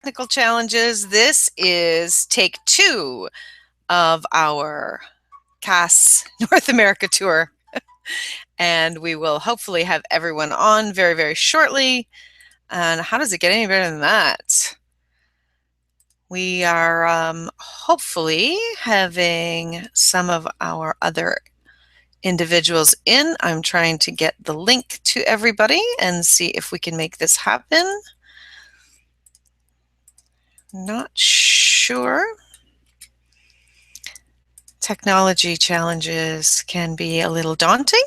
Technical challenges. This is take 2 of our Kass North America tour. And we will hopefully have everyone on very, very shortly. And how does it get any better than that? We are hopefully having some of our other individuals in. I'm trying to get the link to everybody and see if we can make this happen. Not sure. Technology challenges can be a little daunting.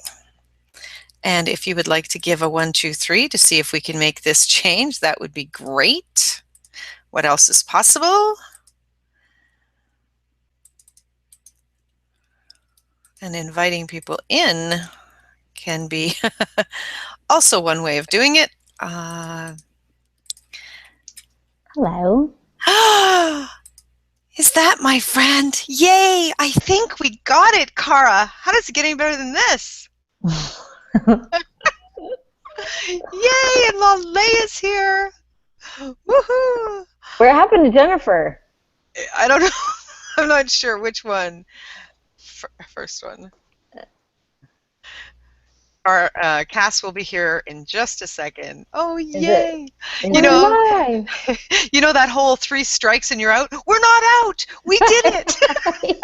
And if you would like to give a 1, 2, 3 to see if we can make this change, that would be great. What else is possible? And inviting people in can be also one way of doing it. Hello. Is that my friend? Yay! I think we got it, Kara. How does it get any better than this? Yay! And Lale is here. Woohoo! What happened to Jennifer? I don't know. I'm not sure which one. First one. Our Kass will be here in just a second. Oh, yay! You know, you know that whole 3 strikes and you're out? We're not out! We did it! Yay!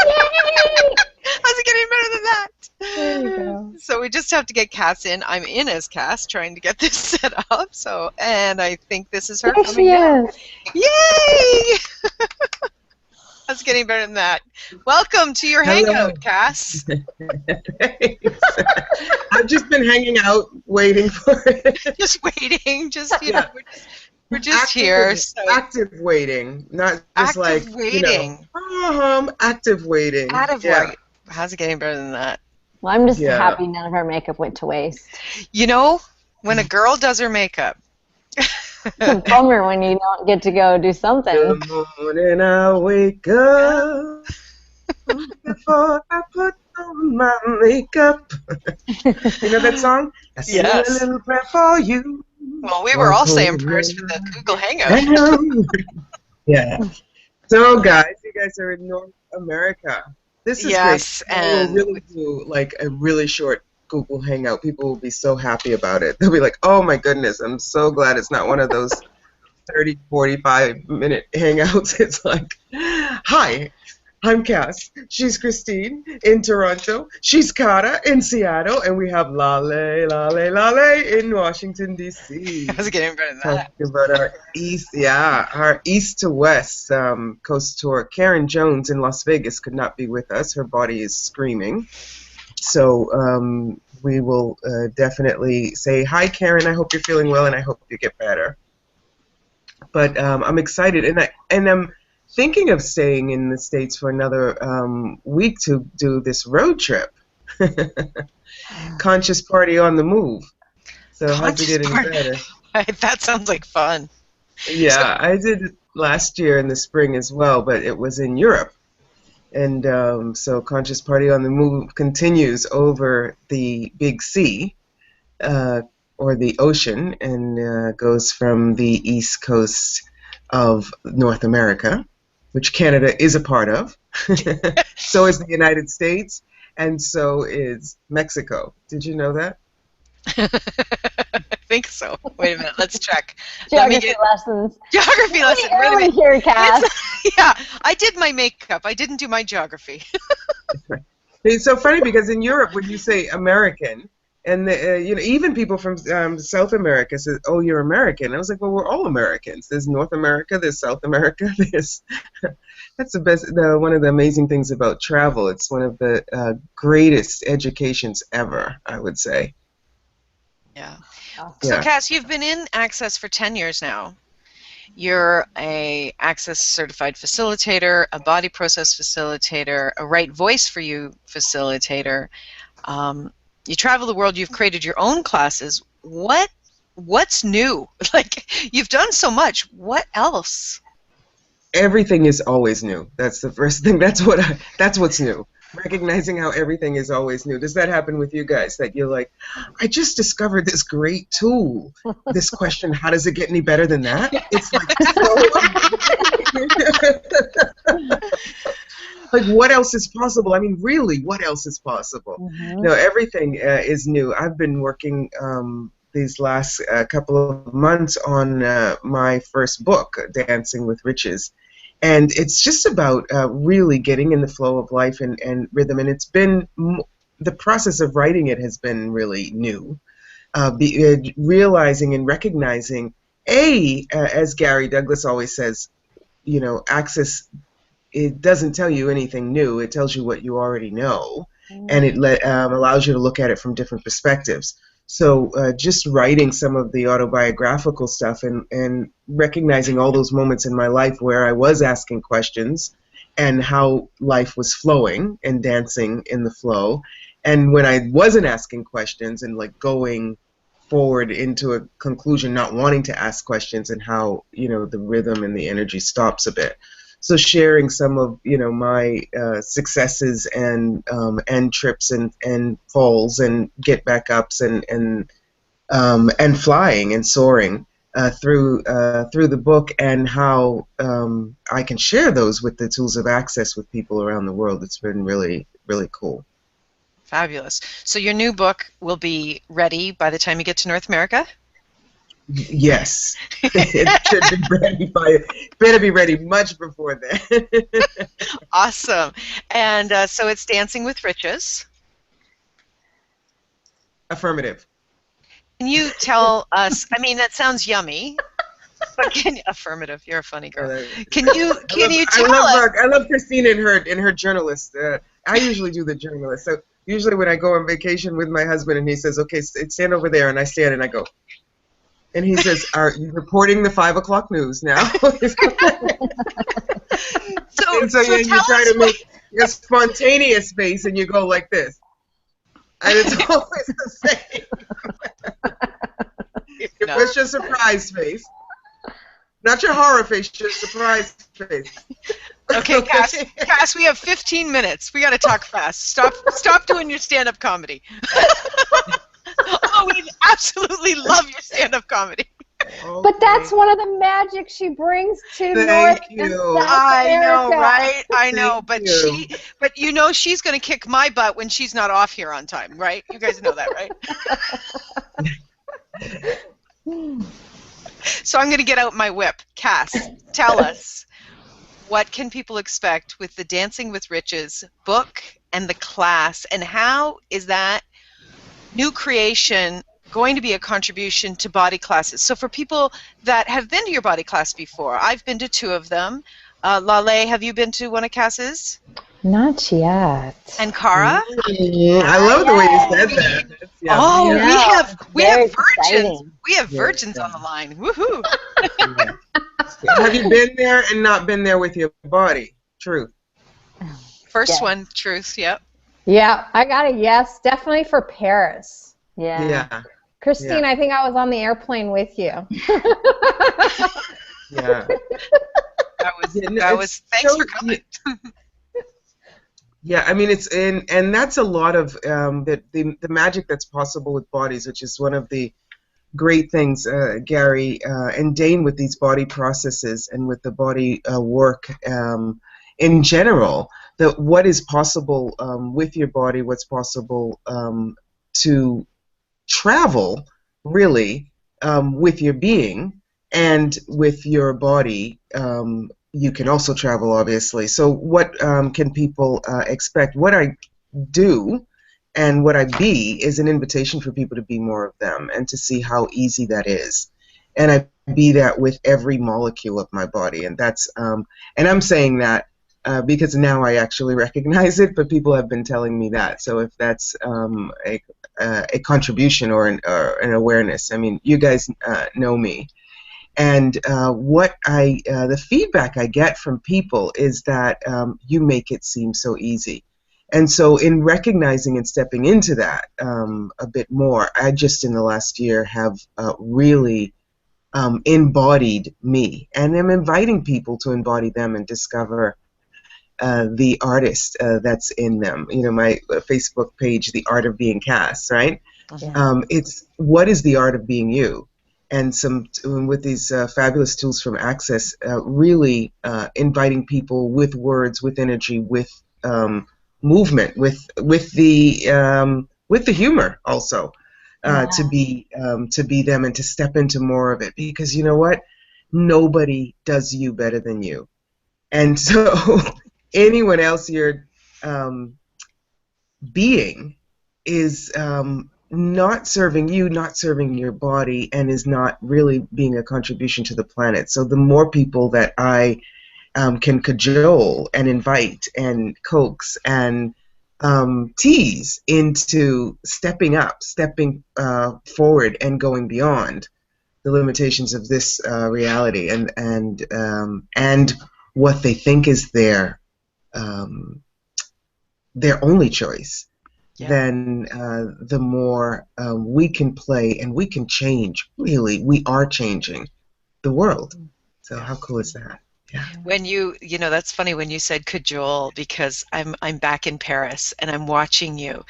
How's it getting better than that? There you go. So we just have to get Kass in. I'm in as Kass, trying to get this set up. So, and I think this is her There coming she in. is. Yay! How's it getting better than that? Welcome to your hangout, Kass. I've just been hanging out, waiting for it. Just waiting. Just, you know, we're just active, here. So. Active waiting, not just active waiting. You know, active waiting. Yeah. How's it getting better than that? Well, I'm just happy none of our makeup went to waste. You know, when a girl does her makeup. It's a bummer when you don't get to go do something. The morning I wake up before I put on my makeup. You know that song? I say a little prayer for you. Well, we were all saying prayers for the Google Hangout. Yeah. So, guys, you guys are in North America. This is great. And we'll really do like a really short Google Hangout. People will be so happy about it. They'll be like, oh my goodness, I'm so glad it's not one of those 30, 45-minute hangouts. It's like, hi, I'm Kass. She's Christine in Toronto. She's Kara in Seattle. And we have Lale in Washington, D.C. How's it getting better than that? Talking about our east to west coast tour. Karen Jones in Las Vegas could not be with us. Her body is screaming. So we will definitely say, hi, Karen, I hope you're feeling well, and I hope you get better. But I'm excited, and I'm thinking of staying in the States for another week to do this road trip. Conscious party on the move. So how's it getting better? That sounds like fun. Yeah, I did it last year in the spring as well, but it was in Europe. And so Conscious Party on the Move continues over the Big Sea, or the ocean, and goes from the east coast of North America, which Canada is a part of. So is the United States, and so is Mexico. Did you know that? I think so. Wait a minute, let's check. Geography lessons. Geography lesson. Wait a minute. Here, Kass. Yeah, I did my makeup. I didn't do my geography. It's so funny because in Europe, when you say American, and you know, even people from South America say, "Oh, you're American." I was like, "Well, we're all Americans. There's North America, there's South America. There's." That's the best. One of the amazing things about travel. It's one of the greatest educations ever, I would say. Yeah. So, Kass, you've been in Access for 10 years now. You're a Access certified facilitator, a body process facilitator, a right voice for you facilitator. You travel the world. You've created your own classes. What's new? Like, you've done so much. What else? Everything is always new. That's the first thing. That's what's new. Recognizing how everything is always new. Does that happen with you guys? That you're like, I just discovered this great tool. This question, how does it get any better than that? It's like so like, what else is possible? I mean, really, what else is possible? No, everything is new. I've been working these last couple of months on my first book, Dancing with Riches. And it's just about really getting in the flow of life and rhythm. And it's been, the process of writing it has been really new. Realizing and recognizing, as Gary Douglas always says, access, it doesn't tell you anything new. It tells you what you already know, and it allows you to look at it from different perspectives. So just writing some of the autobiographical stuff and recognizing all those moments in my life where I was asking questions and how life was flowing and dancing in the flow, and when I wasn't asking questions and like going forward into a conclusion, not wanting to ask questions, and how the rhythm and the energy stops a bit. So sharing some of my successes and trips and falls and get back ups and flying and soaring through the book, and how I can share those with the tools of access with people around the world. It's been really, really cool. Fabulous. So your new book will be ready by the time you get to North America? Yes. It should be ready better be ready much before then. Awesome. And so it's Dancing with Riches. Affirmative. Can you tell us, I mean, that sounds yummy, but affirmative, you're a funny girl. Can you tell us? I love Christina and her journalist. I usually do the journalist. So usually when I go on vacation with my husband and he says, okay, stand over there, and I stand and I go, and he says, are you reporting the 5 o'clock news now? So you try to make a spontaneous face, and you go like this. And it's always the same. You push your surprise face. Not your horror face, your surprise face. Okay, Kass, we have 15 minutes. We got to talk fast. Stop doing your stand-up comedy. Oh, we absolutely love your stand-up comedy. Okay. But that's one of the magic she brings to North and South America. I know, right? I know, but she's going to kick my butt when she's not off here on time, right? You guys know that, right? So I'm going to get out my whip. Kass, tell us, what can people expect with the Dancing with Riches book and the class, and how is that new creation going to be a contribution to body classes? So for people that have been to your body class before, I've been to 2 of them. Lale, have you been to one of Kass's? Not yet. And Cara? I love the way you said that. Oh, we have virgins. We have virgins on the line. Woohoo! Have you been there and not been there with your body? Truth. First one, truth. Yep. Yeah, I got a yes. Definitely for Paris. Yeah. Christine, I think I was on the airplane with you. Yeah. That was thanks for coming. Yeah, I mean, and that's a lot of the magic that's possible with bodies, which is one of the great things, Gary and Dane, with these body processes and with the body work in general. That what is possible with your body, what's possible to travel really with your being and with your body. You can also travel, obviously. So what can people expect? What I do and what I be is an invitation for people to be more of them and to see how easy that is. And I be that with every molecule of my body. And that's and I'm saying that because now I actually recognize it, but people have been telling me that. So if that's a contribution or an awareness, I mean, you guys know me. And the feedback I get from people is that you make it seem so easy. And so in recognizing and stepping into that a bit more, I just in the last year have really embodied me. And I'm inviting people to embody them and discover the artist that's in them. You know, my Facebook page, The Art of Being Kass, right? Yeah. It's what is the art of being you? And with these fabulous tools from Access, really inviting people with words, with energy, with movement, with the humor also to be them and to step into more of it, because you know what, nobody does you better than you, and so anyone else you're being is not serving you, not serving your body, and is not really being a contribution to the planet. So the more people that I can cajole and invite and coax and tease into stepping up, stepping forward, and going beyond the limitations of this reality, and what they think is their only choice, then the more we can play and we can change. Really, we are changing the world. So how cool is that? Yeah. When you know, that's funny when you said cajole, because I'm back in Paris and I'm watching you.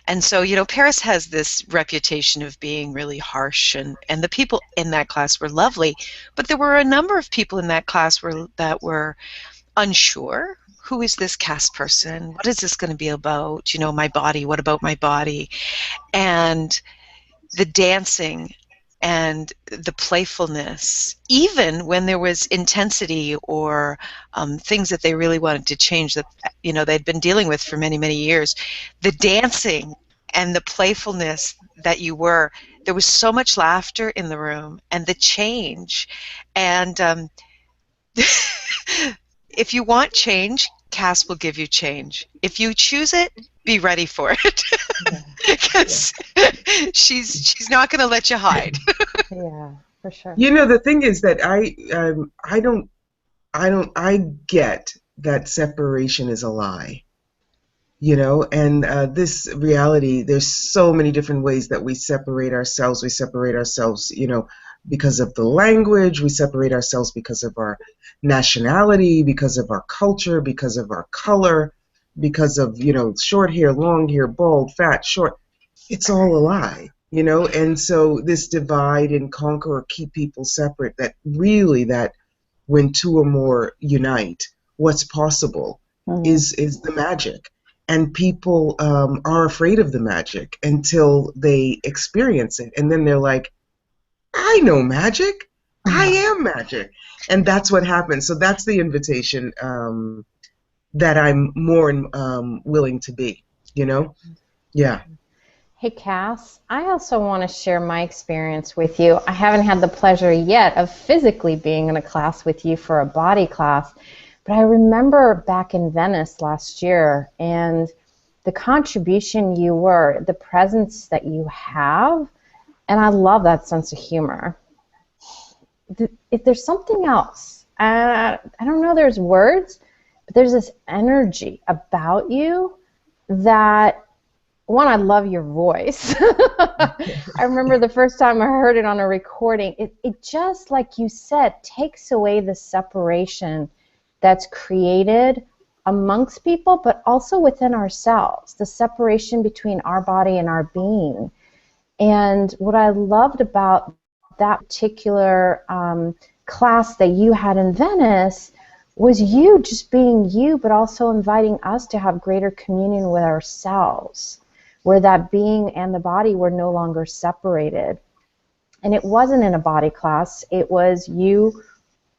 And so, you know, Paris has this reputation of being really harsh, and the people in that class were lovely, but there were a number of people in that class that were unsure. Who is this Kass person? What is this going to be about? You know, my body, what about my body? And the dancing and the playfulness, even when there was intensity or things that they really wanted to change that, you know, they'd been dealing with for many, many years, the dancing and the playfulness that there was so much laughter in the room, and the change. And if you want change, Kass will give you change. If you choose it, be ready for it, because she's not going to let you hide. Yeah, for sure. You know, the thing is that I get that separation is a lie. You know, and this reality, there's so many different ways that we separate ourselves. We separate ourselves, you know, because of the language. We separate ourselves because of our nationality, because of our culture, because of our color, because of, you know, short hair, long hair, bald, fat, short. It's all a lie, you know. And so this divide and conquer or keep people separate, that really, that when two or more unite, what's possible is the magic. And people are afraid of the magic until they experience it, and then they're like, I know magic, I am magic. And that's what happens. So that's the invitation that I'm more willing to be, you know. Yeah. Hey, Kass, I also want to share my experience with you. I haven't had the pleasure yet of physically being in a class with you for a body class, but I remember back in Venice last year, and the contribution you were, the presence that you have, and I love that sense of humor. If there's something else, I don't know, there's words, but there's this energy about you that, one, I love your voice. I remember the first time I heard it on a recording, it just, like you said, takes away the separation that's created amongst people, but also within ourselves, the separation between our body and our being. And what I loved about that particular class that you had in Venice was you just being you, but also inviting us to have greater communion with ourselves, where that being and the body were no longer separated. And it wasn't in a body class, it was you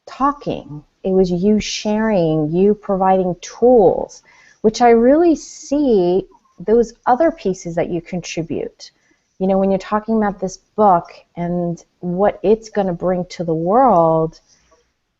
talking. It was you sharing, you providing tools, which I really see those other pieces that you contribute. You know, when you're talking about this book and what it's going to bring to the world,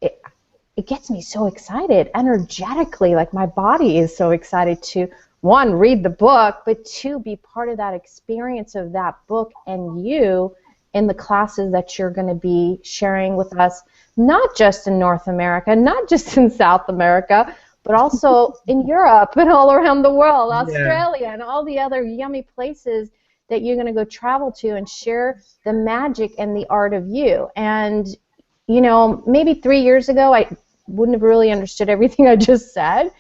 it gets me so excited energetically. Like, my body is so excited to, one, read the book, but two, be part of that experience of that book and you in the classes that you're going to be sharing with us, not just in North America, not just in South America, but also in Europe and all around the world, Australia, and all the other yummy places that you're going to go travel to and share the magic and the art of you. And, you know, maybe 3 years ago, I wouldn't have really understood everything I just said.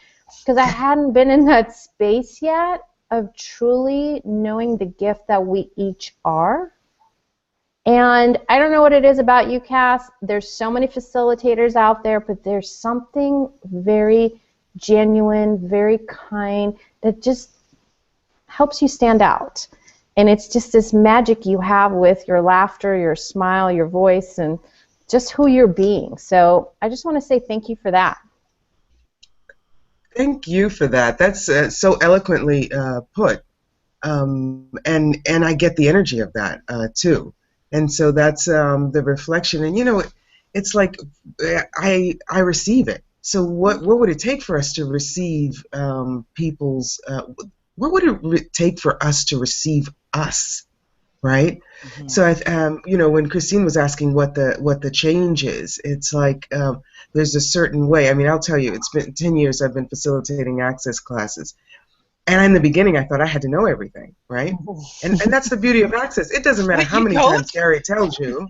because I hadn't been in that space yet of truly knowing the gift that we each are. And I don't know what it is about you, Kass. There's so many facilitators out there, but there's something very genuine, very kind, that just helps you stand out. And it's just this magic you have with your laughter, your smile, your voice, and just who you're being. So I just want to say thank you for that. Thank you for that. That's so eloquently put. And I get the energy of that too. And so that's the reflection. And you know, it's like I receive it. So what would it take for us to receive people's? What would it take for us to receive us? Right. Mm-hmm. So you know, when Christine was asking what the change is, it's like there's a certain way. I mean, I'll tell you, it's been 10 years I've been facilitating access classes. And in the beginning, I thought I had to know everything, right? And that's the beauty of access. It doesn't matter how many times Gary tells you.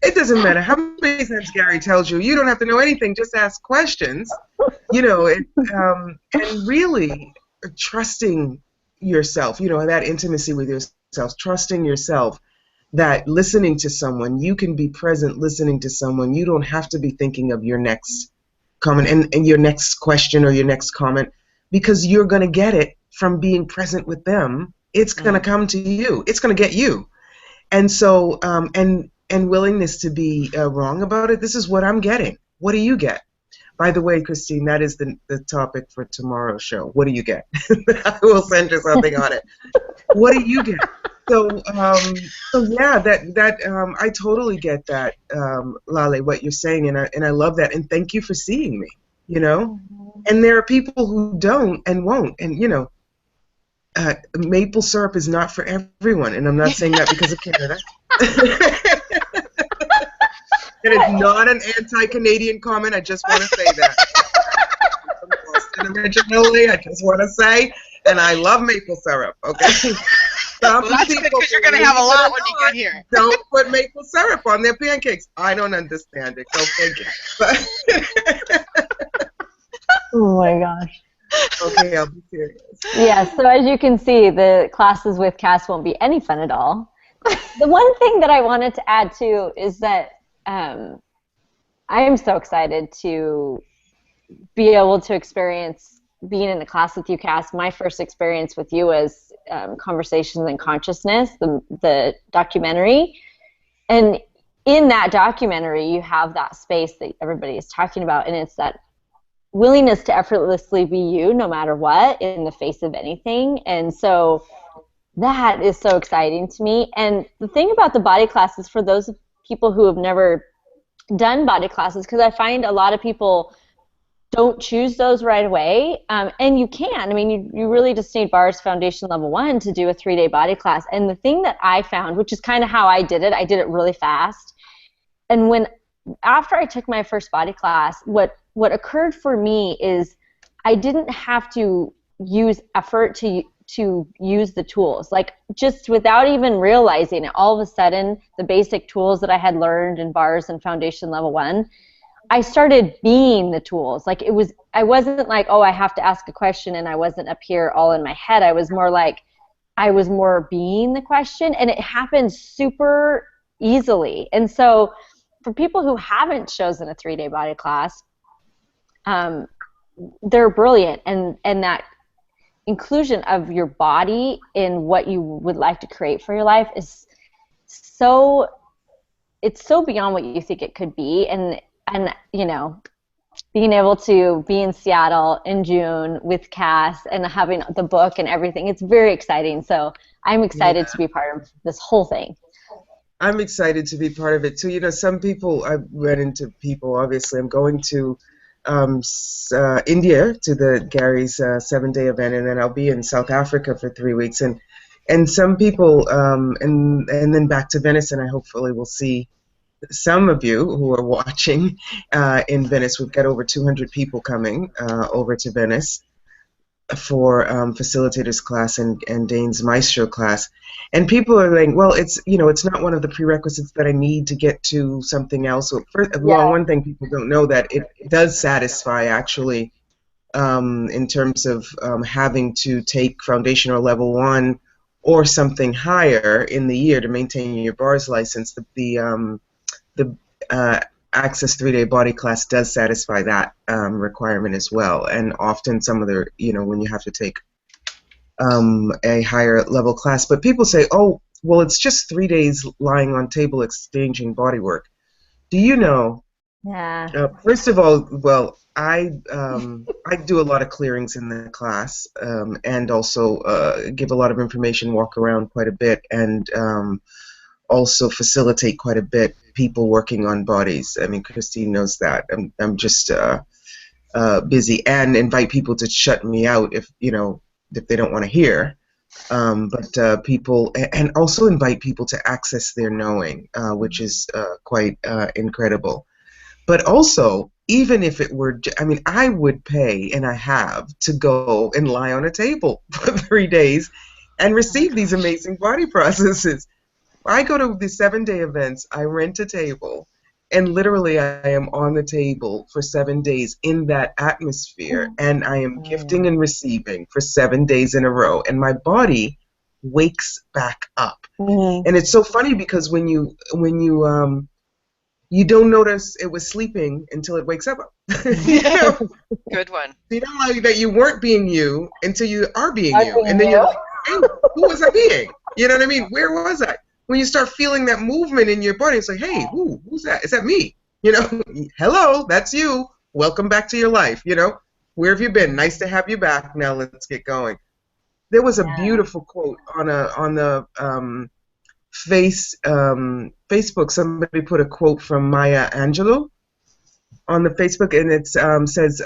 It doesn't matter how many times Gary tells you. You don't have to know anything. Just ask questions. You know, and really trusting yourself. You know, that intimacy with yourself, trusting yourself. That listening to someone, you can be present listening to someone. You don't have to be thinking of your next comment and your next question or your next comment, because you're going to get it from being present with them. It's going to come to you. It's going to get you. And so, and willingness to be wrong about it. This is what I'm getting. What do you get? By the way, Christine, that is the topic for tomorrow's show. What do you get? I will send you something on it. What do you get? So yeah, that I totally get that, Lale, what you're saying, and I love that, and thank you for seeing me. You know, and there are people who don't and won't, and you know, maple syrup is not for everyone, and I'm not saying that because of Canada. And it's not an anti-Canadian comment. I just want to say that. I'm Boston originally. I just want to say, and I love maple syrup. Okay. Well, that's good because you're going to have a lot when you get here. Don't put maple syrup on their pancakes. I don't understand it. Go figure. Oh my gosh. Okay, I'll be serious. Yeah, so as you can see, the classes with Kass won't be any fun at all. The one thing that I wanted to add too is that I am so excited to be able to experience being in a class with you, Kass. My first experience with you was Conversations in Consciousness, the documentary. And in that documentary, you have that space that everybody is talking about, and it's that willingness to effortlessly be you no matter what in the face of anything. And so that is so exciting to me. And the thing about the body classes, for those people who have never done body classes, because I find a lot of people don't choose those right away, and you can. I mean, you really just need bars foundation level 1 to do a 3-day body class. And the thing that I found, which is kind of how I did it really fast. And after I took my first body class, what occurred for me is I didn't have to use effort to use the tools. Like, just without even realizing it, all of a sudden, the basic tools that I had learned in bars and foundation level 1, I started being the tools. Like, I wasn't like, oh, I have to ask a question, and I wasn't up here all in my head. I was more like, I was more being the question, and it happened super easily. And so for people who haven't chosen a 3-day body class, they're brilliant, and that inclusion of your body in what you would like to create for your life is it's so beyond what you think it could be. And you know, being able to be in Seattle in June with Kass and having the book and everything, it's very exciting. So I'm excited to be part of this whole thing. I'm excited to be part of it too. You know, some people, I've run into people, obviously, I'm going to India to the Gary's 7-day event, and then I'll be in South Africa for 3 weeks, and some people, and then back to Venice, and I hopefully will see some of you who are watching in Venice. We've got over 200 people coming over to Venice for facilitators class and Dane's Maestro class, and people are like, well, it's not one of the prerequisites that I need to get to something else. So one thing people don't know, that it does satisfy actually in terms of having to take foundation or level 1 or something higher in the year to maintain your bars license. The Access 3-day body class does satisfy that requirement as well. And often some of the, when you have to take a higher level class. But people say, oh, well, it's just 3 days lying on table exchanging body work. Do you know? Yeah. First of all, well, I do a lot of clearings in the class, and also give a lot of information, walk around quite a bit, and also facilitate quite a bit people working on bodies. I mean, Christine knows that. I'm just busy, and invite people to shut me out if they don't want to hear. But people, and also invite people to access their knowing, which is quite incredible. But also, even if it were, I mean, I would pay, and I have, to go and lie on a table for 3 days and receive these amazing body processes. I go to the 7-day events, I rent a table, and literally I am on the table for 7 days in that atmosphere, and I am gifting and receiving for 7 days in a row, and my body wakes back up. And it's so funny because when you don't notice it was sleeping until it wakes up. Good one. You don't know that you weren't being you until you are being you. And then you're like, hey, who was I being? You know what I mean? Where was I? When you start feeling that movement in your body, it's like, hey, who's that? Is that me? Hello, that's you. Welcome back to your life. Where have you been? Nice to have you back. Now let's get going. There was a beautiful quote on the Facebook. Somebody put a quote from Maya Angelou on the Facebook, and it says,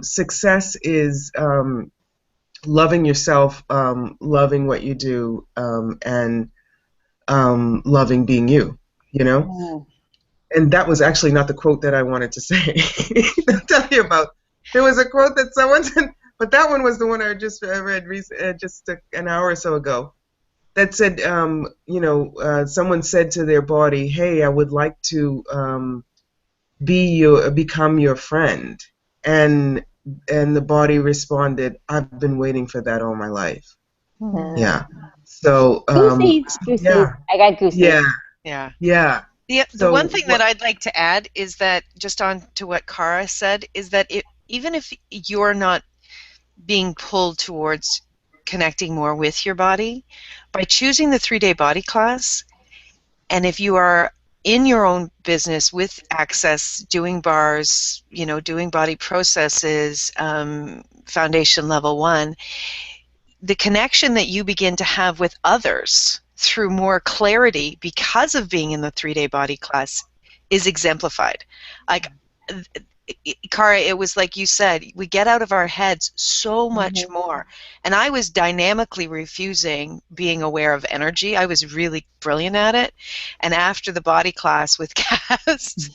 success is loving yourself, loving what you do, and loving being you, And that was actually not the quote that I wanted to say. I'll tell you about. There was a quote that someone said, but that one was the one I just read just an hour or so ago. That said, someone said to their body, "Hey, I would like to become your friend," and the body responded, "I've been waiting for that all my life." Yeah. So goosies. Yeah. I got goosies. Yeah. The one thing that I'd like to add is that, just on to what Kara said, is that even if you're not being pulled towards connecting more with your body, by choosing the 3-day body class, and if you are in your own business with Access, doing bars, doing body processes, foundation level 1, the connection that you begin to have with others through more clarity because of being in the 3-day body class is exemplified. Like, Kara, it was like you said, we get out of our heads so much more. And I was dynamically refusing being aware of energy. I was really brilliant at it. And after the body class with Kass,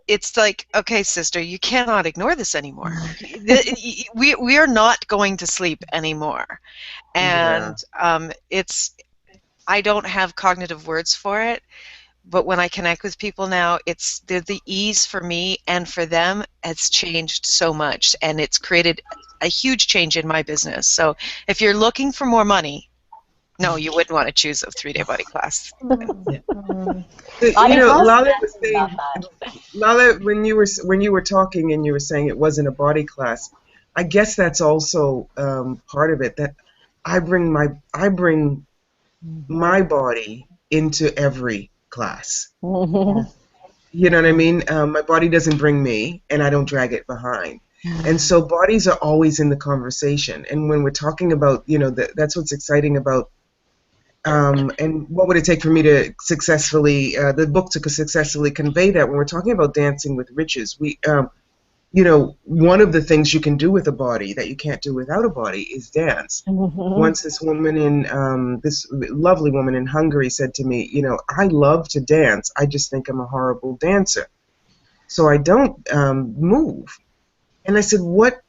it's like, okay, sister, you cannot ignore this anymore. We are not going to sleep anymore. And I don't have cognitive words for it, but when I connect with people now, the ease for me and for them has changed so much, and it's created a huge change in my business. So if you're looking for more money, no, you wouldn't want to choose a 3-day body class. Lala was saying, Lala, when you were talking and you were saying it wasn't a body class, I guess that's also part of it. That I bring my body into every class. You know what I mean? My body doesn't bring me, and I don't drag it behind. And so bodies are always in the conversation. And when we're talking about, that's what's exciting about. And what would it take for me to successfully, the book to successfully convey that? When we're talking about dancing with riches, one of the things you can do with a body that you can't do without a body is dance. Once this lovely woman in Hungary said to me, I love to dance, I just think I'm a horrible dancer, so I don't move. And I said, what,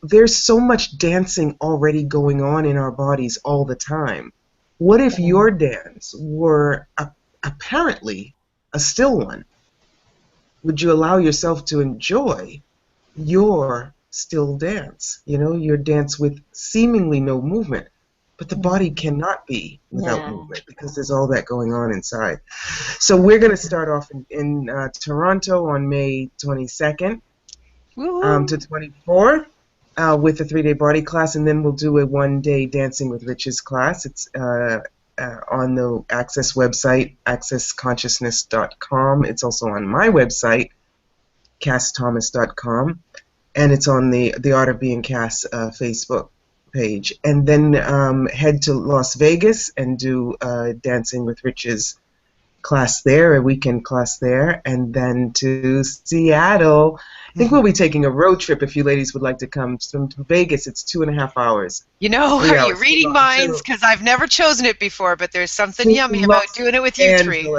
there's so much dancing already going on in our bodies all the time. What if your dance were apparently a still one? Would you allow yourself to enjoy your still dance. You know, you dance with seemingly no movement, but the body cannot be without movement because there's all that going on inside. So we're going to start off in Toronto on May 22nd to 24th with a 3-day body class, and then we'll do a 1-day Dancing with Riches class. It's on the Access website, accessconsciousness.com. It's also on my website, kassthomas.com, and it's on the Art of Being Kass Facebook page. And then head to Las Vegas and do Dancing with Riches class there, a weekend class there, and then to Seattle. I think we'll be taking a road trip if you ladies would like to come from Vegas. It's 2.5 hours. You know, are you reading minds? Because I've never chosen it before, but there's something yummy about doing it with you three.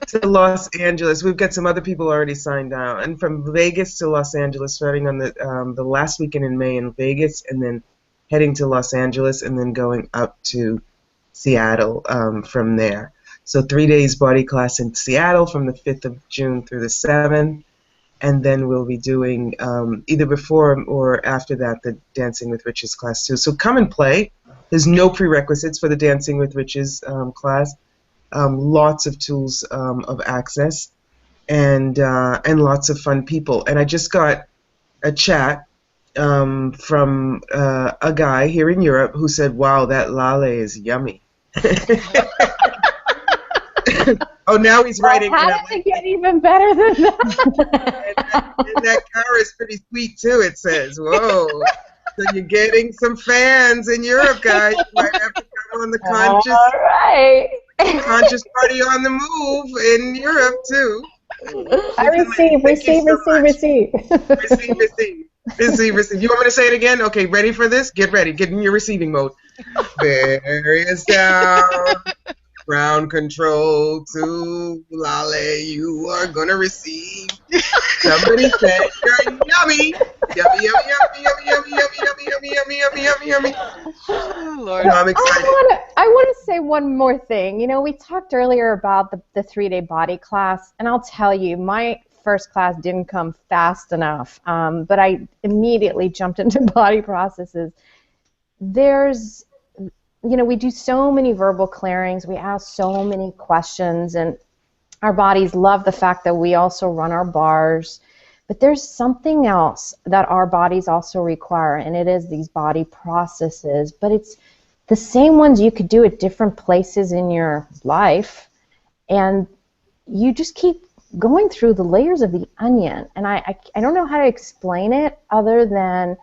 To Los Angeles. We've got some other people already signed out. And from Vegas to Los Angeles, starting on the last weekend in May in Vegas, and then heading to Los Angeles, and then going up to Seattle from there. So 3 days body class in Seattle from the 5th of June through the 7th. And then we'll be doing either before or after that the Dancing with Riches class too. So come and play. There's no prerequisites for the Dancing with Riches class. Lots of tools of access, and lots of fun people. And I just got a chat from a guy here in Europe who said, "Wow, that lale is yummy." Oh, now he's writing. How did it get even better than that? and that car is pretty sweet too. It says, "Whoa." So you're getting some fans in Europe, guys. You might have to come on the conscious party on the move in Europe too. I receive. Receive. You want me to say it again? Okay, ready for this? Get ready. Get in your receiving mode. Various down. Ground control to Lale, you are gonna receive. Somebody said you're yummy. Yummy. Oh, Lord. I'm excited. I want to say one more thing. You know, we talked earlier about the 3-day body class, and I'll tell you, my first class didn't come fast enough, but I immediately jumped into body processes. You know, we do so many verbal clearings, we ask so many questions, and our bodies love the fact that we also run our bars. But there's something else that our bodies also require, and it is these body processes. But it's the same ones you could do at different places in your life, and you just keep going through the layers of the onion. And I don't know how to explain it other than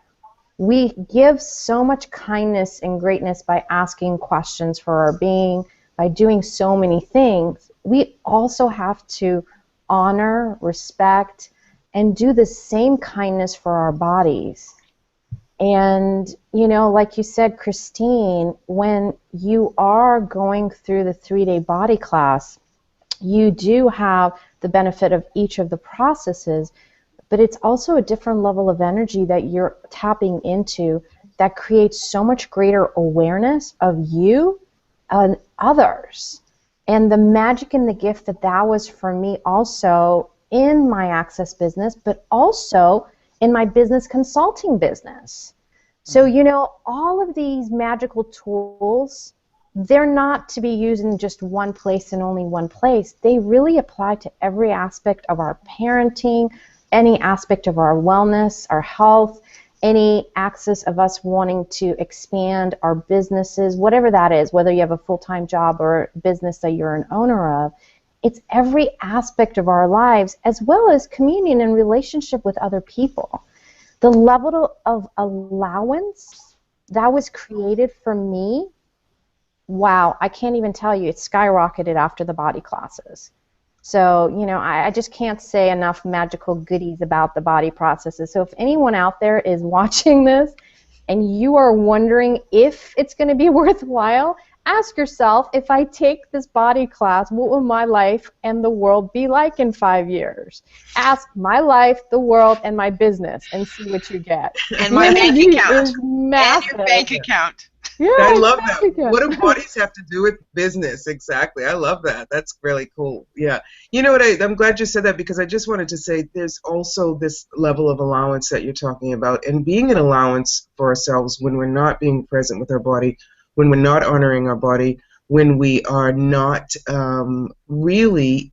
we give so much kindness and greatness by asking questions for our being, by doing so many things. We also have to honor, respect, and do the same kindness for our bodies. And, you know, like you said, Christine, when you are going through the 3-day body class, you do have the benefit of each of the processes, but it's also a different level of energy that you're tapping into that creates so much greater awareness of you and others. And the magic and the gift that was for me also in my Access business, but also in my business consulting business. So, you know, all of these magical tools, they're not to be used in just one place and only one place. They really apply to every aspect of our parenting, any aspect of our wellness, our health, any access of us wanting to expand our businesses, whatever that is, whether you have a full-time job or business that you're an owner of. It's every aspect of our lives, as well as communion and relationship with other people. The level of allowance that was created for me, wow, I can't even tell you, it skyrocketed after the body classes. So, you know, I just can't say enough magical goodies about the body processes. So if anyone out there is watching this and you are wondering if it's going to be worthwhile, ask yourself, if I take this body class, what will my life and the world be like in 5 years? Ask my life, the world, and my business and see what you get. And my bank account. Is massive. And your bank account. Yeah, I love that. exactly. What do bodies have to do with business? Exactly. I love that. That's really cool. Yeah. You know what? I'm glad you said that, because I just wanted to say there's also this level of allowance that you're talking about, and being an allowance for ourselves when we're not being present with our body, when we're not honoring our body, when we are not really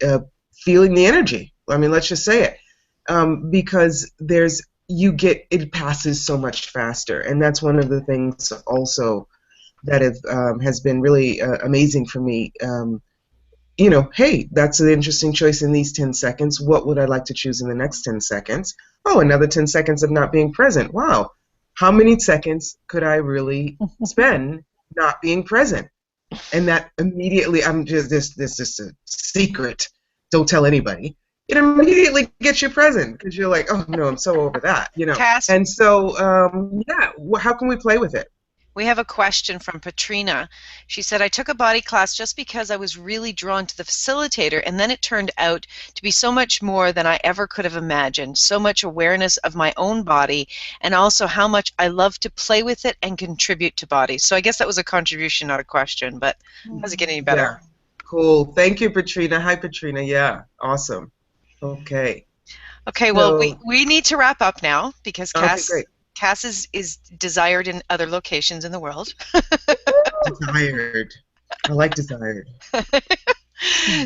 feeling the energy. I mean, let's just say it. Because it passes so much faster. And that's one of the things also that has been really amazing for me. Hey, that's an interesting choice in these 10 seconds. What would I like to choose in the next 10 seconds? Oh, another 10 seconds of not being present. Wow. How many seconds could I really spend not being present? And that immediately, this is a secret. Don't tell anybody. It immediately gets you present, because you're like, oh no, I'm so over that, Cass, And so, yeah, how can we play with it? we have a question from Patrina. She said, I took a body class just because I was really drawn to the facilitator, and then it turned out to be so much more than I ever could have imagined. So much awareness of my own body, and also how much I love to play with it and contribute to bodies. So I guess that was a contribution, not a question, but does it get any better? Yeah, cool. Thank you, Patrina. Hi, Patrina. Yeah, awesome. Okay. Okay, well, we need to wrap up now, because Okay, great. Cass is desired in other locations in the world. Desired. I like desired.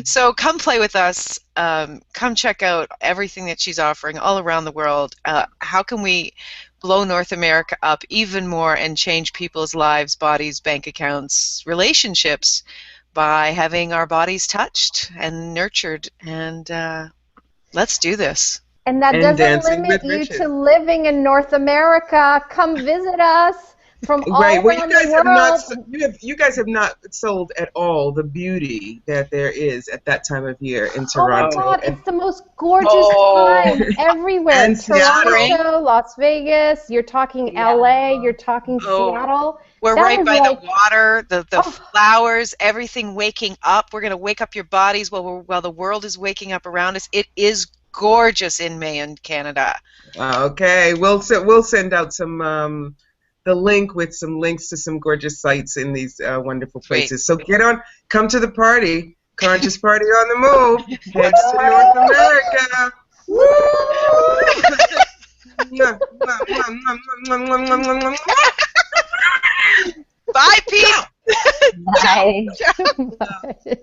So come play with us. Come check out everything that she's offering all around the world. How can we blow North America up even more and change people's lives, bodies, bank accounts, relationships by having our bodies touched and nurtured? And let's do this. And that And doesn't dancing limit with you riches. to living in North America. Come visit us from all Right. Well, around the world. you guys have not sold at all the beauty that there is at that time of year in Oh my Toronto God, and it's the most gorgeous time everywhere. and Seattle. Toronto, Las Vegas, you're talking Yeah. LA, you're talking Oh, Seattle. we're That right is by like, the water, the oh, flowers, everything waking up. We're going to wake up your bodies while the world is waking up around us. It is gorgeous in May in Canada. Okay, we'll send out some the link with some links to some gorgeous sites in these wonderful Sweet. places. So come to the party, conscious party on the move. Heads to North America. Bye, Pete. Bye. Bye.